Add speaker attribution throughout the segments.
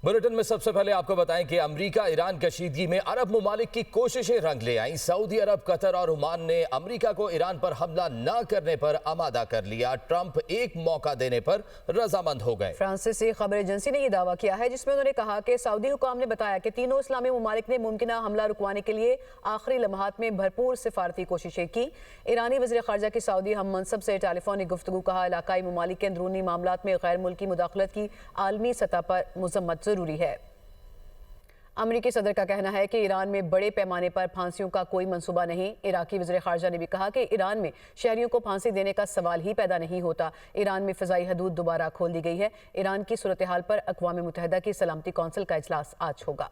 Speaker 1: Bulletin में सबसे पहले आपको बताएं कि अमेरिका ईरान कशीदगी में अरब ममालिक की कोशिशें रंग ले आईं। सऊदी अरब, कतर और ओमान ने अमेरिका को ईरान पर हमला न करने पर आमादा कर लिया। ट्रंप एक मौका देने पर रजामंद हो गए।
Speaker 2: फ्रांसीसी खबर एजेंसी ने यह दावा किया है, जिसमें उन्होंने कहा कि सऊदी हुकाम ने बताया कि तीनों इस्लामी ममालिक ने मुमकिन हमला रुकवाने के लिए आखिरी लम्हात में भरपूर सिफारती कोशिशें की। ईरानी वज़ीर ख़ारजा की सऊदी हम मनसब से टेलीफोनिक गुफ्तगू, कहा इलाकाई ममालिक के अंदरूनी मामलात में गैर मुल्की मुदाखलत की आलमी सतह पर मज़म्मत ज़रूरी है। अमरीकी सदर का कहना है कि ईरान में बड़े पैमाने पर फांसियों का कोई मंसूबा नहीं। इराकी वज़ीर ख़ारजा ने भी कहा कि ईरान में शहरियों को फांसी देने का सवाल ही पैदा नहीं होता। ईरान में फ़िज़ाई हदूद दोबारा खोल दी गई है। ईरान की सूरत हाल पर अक़वाम मुत्तहिदा की सलामती कौंसिल का इजलास आज होगा।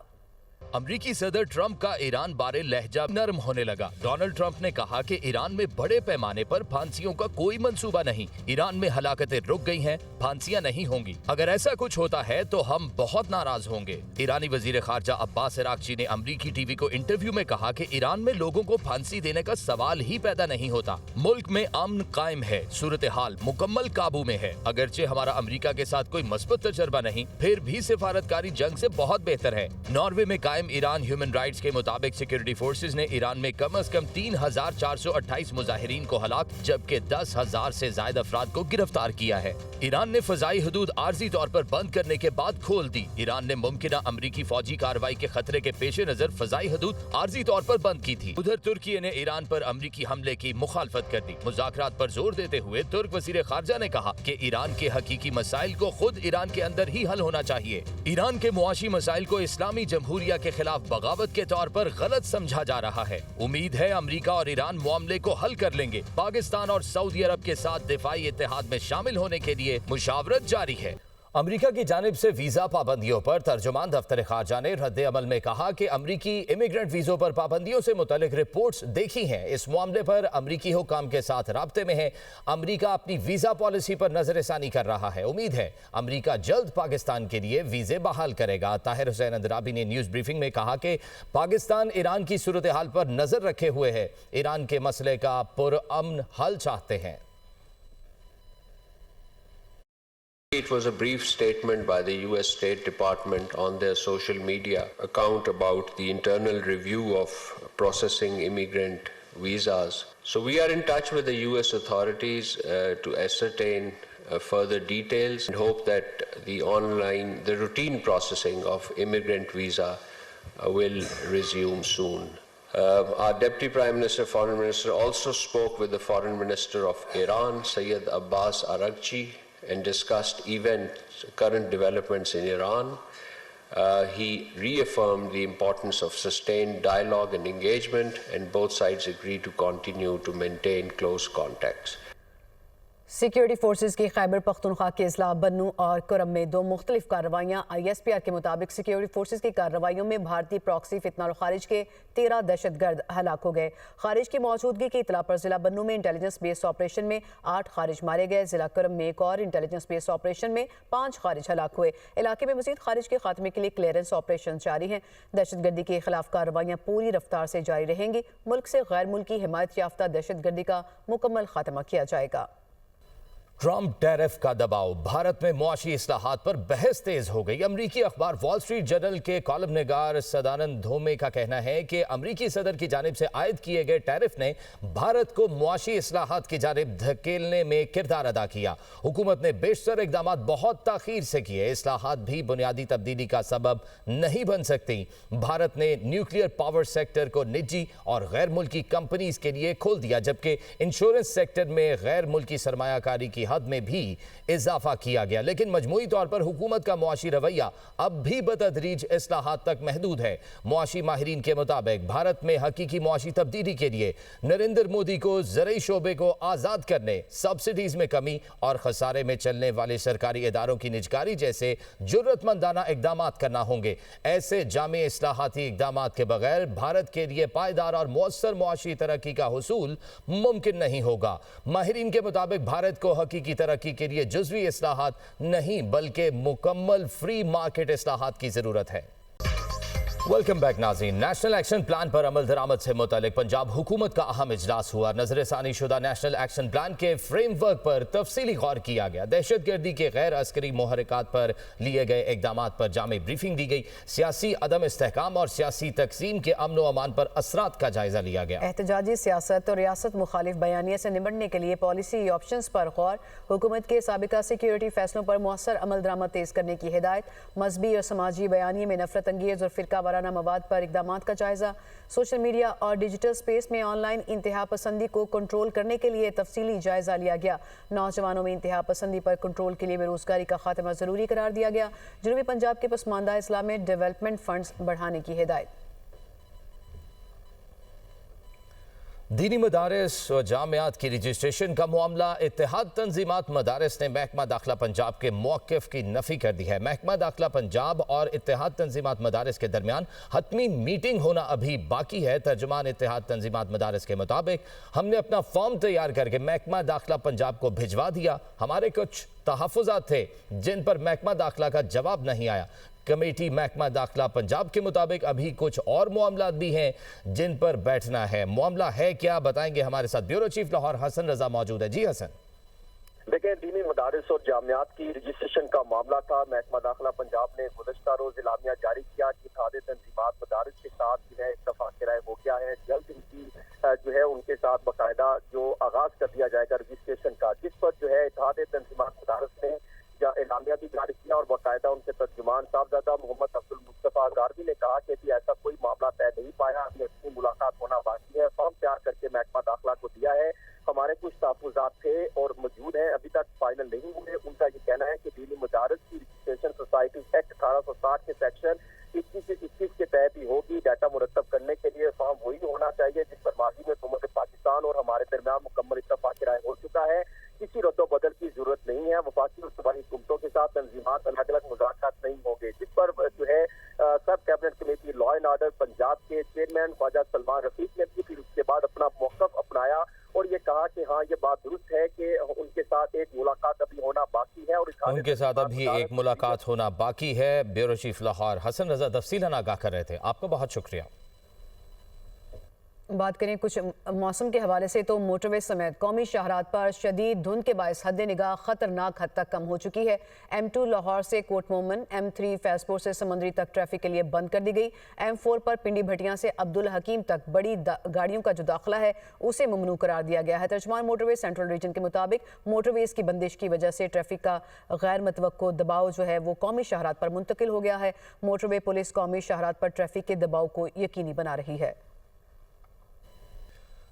Speaker 1: अमरीकी सदर ट्रंप का ईरान बारे लहजा नरम होने लगा। डोनाल्ड ट्रंप ने कहा कि ईरान में बड़े पैमाने पर फांसियों का कोई मंसूबा नहीं। ईरान में हलाकतें रुक गई हैं, फांसियां नहीं होंगी। अगर ऐसा कुछ होता है तो हम बहुत नाराज होंगे। ईरानी वजीर खारजा अब्बास अरागची ने अमरीकी टीवी को इंटरव्यू में कहा कि ईरान में लोगों को फांसी देने का सवाल ही पैदा नहीं होता। मुल्क में अमन कायम है, सूरत हाल मुकम्मल काबू में है। अगरचे हमारा अमरीका के साथ कोई मस्बत तजर्बा नहीं, फिर भी सिफारतकारी जंग से बहुत बेहतर है। नॉर्वे में ईरान ह्यूमन राइट्स के मुताबिक सिक्योरिटी फोर्सेज ने ईरान में कम से कम 3,428 मुजाहिरीन को हलाक जबकि 10,000 से ज्यादा अफराद को गिरफ्तार किया है। ईरान ने फजाई हदूद आर्जी तौर पर बंद करने के बाद खोल दी। ईरान ने मुमकिन अमरीकी फौजी कार्रवाई के खतरे के पेश नजर फजाई हदूद आर्जी तौर पर बंद की थी। उधर तुर्की ने ईरान पर अमरीकी हमले की मुखालफत कर दी। मुज़ाकरात पर जोर देते हुए तुर्क वज़ीर ख़ारजा ने कहा कि ईरान के हकीकी मसाइल को खुद ईरान के अंदर ही हल होना चाहिए। ईरान के मुआशी मसाइल को इस्लामी जमहूरिया के खिलाफ बगावत के तौर पर गलत समझा जा रहा है। उम्मीद है अमेरिका और ईरान मामले को हल कर लेंगे। पाकिस्तान और सऊदी अरब के साथ दिफाई इत्तेहाद में शामिल होने के लिए मुशावरत जारी है। अमेरिका की जानिब से वीजा पाबंदियों पर तर्जुमान दफ्तर खारजा ने रद्द अमल में कहा कि अमरीकी इमिग्रेंट वीजों पर पाबंदियों से मुतल्लिक रिपोर्ट्स देखी हैं। इस मामले पर अमरीकी हुकाम के साथ राब्ते में है। अमरीका अपनी वीजा पॉलिसी पर नजरसानी कर रहा है। उम्मीद है अमरीका जल्द पाकिस्तान के लिए वीजे बहाल करेगा। ताहिर हुसैन अंदराबी ने न्यूज ब्रीफिंग में कहा कि पाकिस्तान ईरान की सूरत हाल पर नजर रखे हुए है। ईरान के मसले का पुरअमन हल चाहते हैं।
Speaker 3: It was a brief statement by the US State Department on their social media account about the internal review of processing immigrant visas. So we are in touch with the US authorities to ascertain further details and hope that the routine processing of immigrant visa will resume soon. Our Deputy Prime Minister, Foreign Minister also spoke with the Foreign Minister of Iran, Sayyid Abbas Araghchi, and discussed current developments in Iran. He reaffirmed the importance of sustained dialogue and engagement, and both sides agreed to continue to maintain close contacts.
Speaker 2: Security forces की खैबर पख्तूनख्वा के अजला बन्नू और कुरम में 2 मुख्तलिफ कार्रवाइयाँ। ISPR के मुताबिक security forces की कार्रवाइयों में भारतीय प्रॉक्सी फितनाल खारिज के 13 दहशतगर्द हलाक हो गए। खारिज की मौजूदगी की इतला पर जिला बन्नू में इंटेलिजेंस बेस्ड ऑपरेशन में 8 खारिज मारे गए। जिला कुरम में एक और इंटेलिजेंस बेस्ड ऑपरेशन में 5 खारिज हलाक हुए। इलाके में मजीद खारिज के खात्मे के लिए क्लियरेंस ऑपरेशन जारी हैं। दहशतगर्दी के खिलाफ कार्रवाइयाँ पूरी रफ्तार से जारी रहेंगी। मुल्क से गैर मुल्की हिमायत याफ्ता दहशतगर्दी का मुकम्मल खात्मा किया जाएगा।
Speaker 1: ट्रंप टैरिफ का दबाव, भारत में मुआशी इस्लाहात पर बहस तेज हो गई। अमरीकी अखबार वॉल स्ट्रीट जर्नल के कॉलम निगार सदानंद धोमे का कहना है कि अमरीकी सदर की जानिब से आयद किए गए टैरिफ ने भारत को मुआशी इस्लाहात की जानिब धकेलने में किरदार अदा किया। हुकूमत ने बेशतर इकदाम बहुत ताखीर से किए। इस्लाहात भी बुनियादी तब्दीली का सबब नहीं बन सकती। भारत ने न्यूक्लियर पावर सेक्टर को निजी और गैर मुल्की कंपनीज के लिए खोल दिया, जबकि इंश्योरेंस सेक्टर में गैर मुल्की सरमायाकारी की हद में भी इजाफा किया गया। लेकिन मजमूई तौर पर हुकूमत का मुआशी रवैया अब भी बतदरीज इस्लाहात तक महदूद है। मुआशी माहिरीन के मुताबिक भारत में हकीकी मुआशी तब्दीली के लिए नरेंद्र मोदी को ज़रई शोबे को आज़ाद करने, सब्सिडीज में कमी और खसारे में चलने वाले सरकारी इदारों की निजकारी जैसे जुर्रतमंदाना इकदाम करना होंगे। ऐसे जामे इस्लाहाती इकदाम के बगैर भारत के लिए पायदार और मुअस्सर मुआशी तरक्की का हुसूल मुमकिन नहीं होगा। माहिरीन के मुताबिक भारत को हकीकी तरक्की के लिए जुज़वी इस्लाहात नहीं बल्कि मुकम्मल फ्री मार्केट इस्लाहात की जरूरत है। वेलकम बैक नाज़रीन। नेशनल एक्शन प्लान पर अमल दरामद से मुतालिक पंजाब हुकूमत का अहम इजलास हुआ। नजरसानी शुदा नेशनल एक्शन प्लान के फ्रेमवर्क पर तफसीली गौर किया गया। दहशत गर्दी के गैर अस्करी मुहरकात पर लिए गए इकदाम पर जामे ब्रीफिंग दी गई। सियासी अदम इस्तेहकाम और सियासी तकसीम के अमन व अमान पर असरात का जायजा लिया गया।
Speaker 2: एहतजाजी सियासत और रियासत मुखालिफ बयानिया से निपटने के लिए पॉलिसी ऑप्शंस पर गौर। हुकूमत के साबिका सिक्योरिटी फैसलों पर मुअस्सर अमल दरामद तेज करने की हिदायत। मजहबी और समाजी बयानिए में नफरत अंगेज और फिरका वाराना मवाद पर इकदामात का जायजा। सोशल मीडिया और डिजिटल स्पेस में ऑनलाइन इंतहा पसंदी को कंट्रोल करने के लिए तफसीली जायजा लिया गया। नौजवानों में इंतहा पसंदी पर कंट्रोल के लिए बेरोजगारी का खात्मा जरूरी करार दिया गया। जनूबी पंजाब के पसमानदा इस्लाम में डेवलपमेंट फंड्स बढ़ाने की हिदायत।
Speaker 1: दीनी मदारस और जामियात की रजिस्ट्रेशन का मामला। इत्तेहाद तंजीमात मदारस ने महकमा दाखिला पंजाब के मौक़िफ़ की नफ़ी कर दी है। महकमा दाखिला पंजाब और इत्तेहाद तंजीमात मदारस के दरमियान हतमी मीटिंग होना अभी बाकी है। तर्जुमान इत्तेहाद तंजीमात मदारस के मुताबिक हमने अपना फॉर्म तैयार करके महकमा दाखिला पंजाब को भिजवा दिया। हमारे कुछ तहफ़्फ़ुज़ात थे जिन पर महकमा दाखिला का जवाब नहीं आया। कमेटी महकमा दाखिला पंजाब के मुताबिक अभी कुछ और मामलात भी हैं जिन पर बैठना है। मामला है क्या, बताएंगे हमारे साथ ब्यूरो चीफ लाहौर हसन रजा मौजूद है। जी हसन।
Speaker 4: देखिए, दीनी मदारिस और जामियात की रजिस्ट्रेशन का मामला था। महकमा दाखिला पंजाब ने गुज़श्ता रोज इलामिया जारी किया कि इत्तेहाद तंजीमात मदारिस के साथ जो है इत्तफाक़ राय हो गया है। जल्द इनकी जो है उनके साथ बाकायदा जो आगाज कर दिया जाएगा रजिस्ट्रेशन का, जिस पर जो है इत्तेहाद तंजीमात मदारिस ने इलामिया भी जारी किया और बाकायदा उनके तर्जुमान साहबजादा मोहम्मद अब्दुल मुस्तफा गारवी ने कहा कि अभी ऐसा कोई मामला तय नहीं पाया, अभी अपनी मुलाकात होना बाकी है। फॉर्म तैयार करके महकमा दाखिला को दिया है। हमारे कुछ तहफ़्फ़ुज़ात थे और मौजूद हैं, अभी तक फाइनल नहीं हुए। उनका ये कहना है कि दीनी मदारिस की रजिस्ट्रेशन सोसाइटी एक्ट 1860 के सेक्शन 21 के तहत ही होगी। डाटा मुरतब करने के लिए फॉर्म वही होना चाहिए जिस पर माजी में हुकूमत पाकिस्तान और हमारे दरमियान मुकम्मल इत्तफाक़ राय हो चुका है। किसी रद्दो बदल की जरूरत नहीं है। वफाकी और सूबाई हुकूमतों के साथ तंजीमात अलग अलग मुज़ाकरात नहीं होंगे, जिस पर जो है सब cabinet committee law and order Punjab के चेयरमैन ख्वाजा सलमान रफीक ने भी फिर उसके बाद अपना मौक़िफ़ अपनाया और ये कहा कि हाँ, ये बात दुरुस्त है कि उनके साथ एक मुलाकात अभी होना बाकी है और
Speaker 1: उनके साथ अभी एक मुलाकात होना बाकी है। ब्यूरो चीफ लाहौर हसन रजा तफसीलन आगाह कर रहे थे। आपका बहुत शुक्रिया।
Speaker 2: बात करें कुछ मौसम के हवाले से तो मोटरवे समेत कौमी शाहरात पर शदीद धुंध के बायस हद निगाह खतरनाक हद तक कम हो चुकी है। M2 लाहौर से कोट मोमन, M3 फैजपुर से समंदरी तक ट्रैफिक के लिए बंद कर दी गई। M4 पर पिंडी भटियां से अब्दुल हकीम तक बड़ी गाड़ियों का जो दाखिला है उसे ममनू करार दिया गया है। तर्जुमान मोटरवे सेंट्रल रीजन के मुताबिक मोटरवेज की बंदिश की वजह से ट्रैफिक का गैर मुतवक्को दबाव जो है वो कौमी शाहरात पर मुंतकिल हो गया है। मोटरवे पुलिस कौमी शाहरात पर ट्रैफिक के दबाव को यकीनी बना रही है।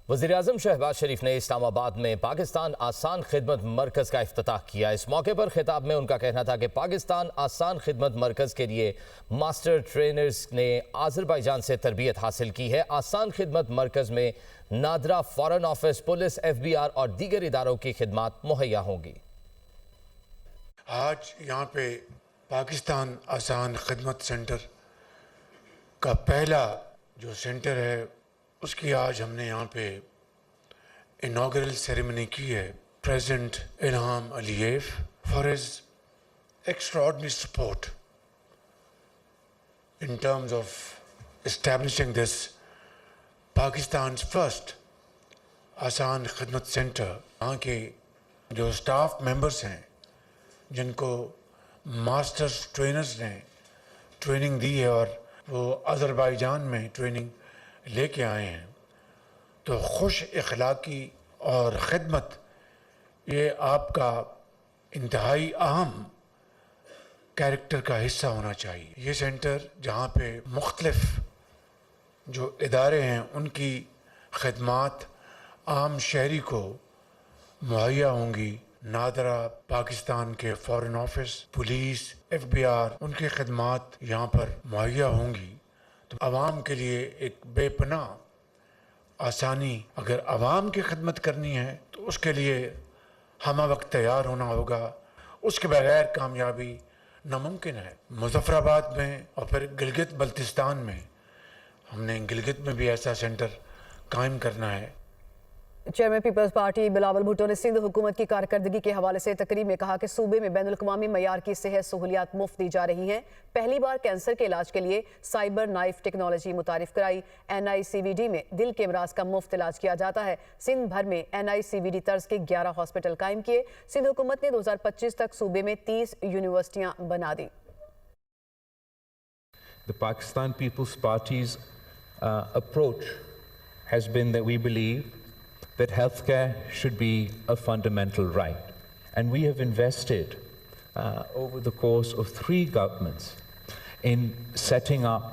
Speaker 1: वज़ीर-ए-आज़म शहबाज शरीफ ने इस्लामाबाद में पाकिस्तान आसान खिदमत मरकज़ का इफ्तिताह किया। इस मौके पर खिताब में उनका कहना था कि पाकिस्तान आसान खिदमत मरकज़ के लिए मास्टर ट्रेनर्स ने आज़रबाईजान से तरबियत हासिल की है। आसान खिदमत मरकज़ में NADRA foreign office, police, FBR और दीगर इदारों की खिदमात मुहैया होंगी।
Speaker 5: आज यहाँ पे पाकिस्तान आसान खिदमत सेंटर का पहला जो सेंटर है उसकी आज हमने यहाँ पे इनॉग्रल सेरेमनी की है। President Ilham Aliyev for his extraordinary support in terms of establishing this Pakistan's first आसान खिदमत सेंटर। यहाँ के जो स्टाफ मेंबर्स हैं जिनको मास्टर्स ट्रेनर्स ने ट्रेनिंग दी है और वो अज़रबाईजान में ट्रेनिंग लेके आए हैं, तो खुश इखलाकी और ख़िदमत ये आपका इंतहाई अहम कैरेक्टर का हिस्सा होना चाहिए। ये सेंटर जहाँ पे मुख्तलिफ जो इदारे हैं उनकी खिदमात आम शहरी को मुहैया होंगी। नादरा पाकिस्तान के फॉरेन ऑफिस, पुलिस, FBR उनकी खिदमात यहाँ पर मुहैया होंगी। तो आवाम के लिए एक बेपनाह आसानी, अगर आवाम की खिदमत करनी है तो उसके लिए हम वक्त तैयार होना होगा। उसके बगैर कामयाबी नामुमकिन है। मुज़फ़्फ़राबाद में और फिर गिलगित बल्तिस्तान में, हमने गिलगित में भी ऐसा सेंटर कायम करना है।
Speaker 2: چیئرمین پیپلز پارٹی بلاول بھٹو نے سندھ حکومت کی کارکردگی کے حوالے سے تقریب میں کہا کہ صوبے میں بین الاقوامی معیار کی صحت سہولیات مفت دی جا رہی ہیں. پہلی بار کینسر کے علاج کے لیے سائبر نائف ٹیکنالوجی متعارف کرائی. NICVD میں دل کے امراض کا مفت علاج کیا جاتا ہے. سندھ بھر میں NICVD طرز کے 11 ہاسپٹل قائم کیے. سندھ حکومت نے 2025 تک صوبے میں 30 یونیورسٹیاں بنا دیں.
Speaker 6: The Pakistan People's Party's approach has been that we believe that healthcare should be a fundamental right. And we have invested over the course of 3 governments in setting up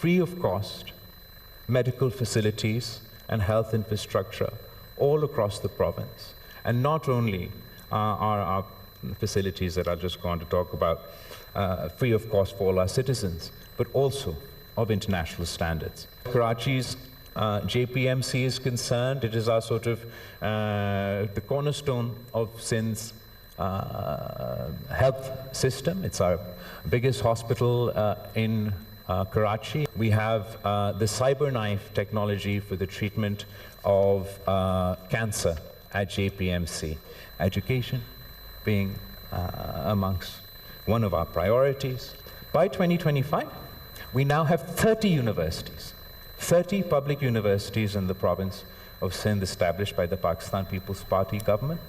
Speaker 6: free of cost medical facilities and health infrastructure all across the province. And not only are our facilities that are just going to talk about free of cost for all our citizens, but also of international standards. Karachi's JPMC is concerned. It is our sort of the cornerstone of Sindh's health system. It's our biggest hospital in Karachi. We have the CyberKnife technology for the treatment of cancer at JPMC. Education being amongst one of our priorities. By 2025, we now have 30 universities, 30 public universities in the province of Sindh established by the Pakistan People's Party government.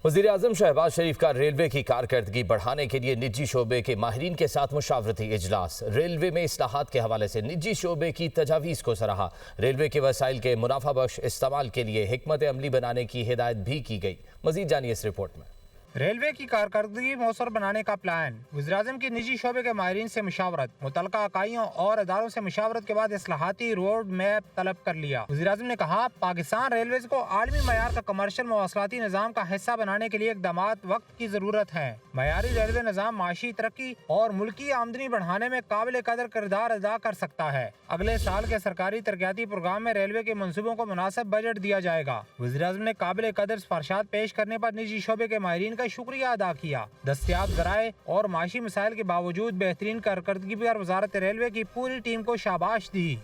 Speaker 1: وزیر اعظم شہباز شریف کا railway کی کارکردگی بڑھانے کے لیے نجی شعبے کے ماہرین کے ساتھ مشاورتی اجلاس. ریلوے میں اصلاحات کے حوالے سے نجی شعبے کی تجاویز کو سراہا. ریلوے کے وسائل کے منافع بخش استعمال کے لیے حکمت عملی بنانے کی ہدایت بھی کی گئی. مزید جانیے اس رپورٹ میں.
Speaker 7: ریلوے کی کارکردگی موثر بنانے کا پلان. وزیراعظم کی نجی شعبے کے ماہرین سے مشاورت. متعلقہ اکائیوں اور اداروں سے مشاورت کے بعد اصلاحاتی روڈ میپ طلب کر لیا. وزیراعظم نے کہا پاکستان ریلویز کو عالمی معیار کا کمرشل مواصلاتی نظام کا حصہ بنانے کے لیے اقدامات وقت کی ضرورت ہے. معیاری ریلوے نظام معاشی ترقی اور ملکی آمدنی بڑھانے میں قابل قدر کردار ادا کر سکتا ہے. اگلے سال کے سرکاری ترقیاتی پروگرام میں ریلوے کے منصوبوں کو مناسب بجٹ دیا جائے گا. وزیراعظم نے قابل قدر سفارشات پیش کرنے پر نجی شعبے کے ماہرین کا شکریہ ادا کیا. دستیاب ذرائع اور معاشی مسائل کے باوجود بہترین کارکردگی پر وزارت ریلوے کی پوری ٹیم کو شاباش دی.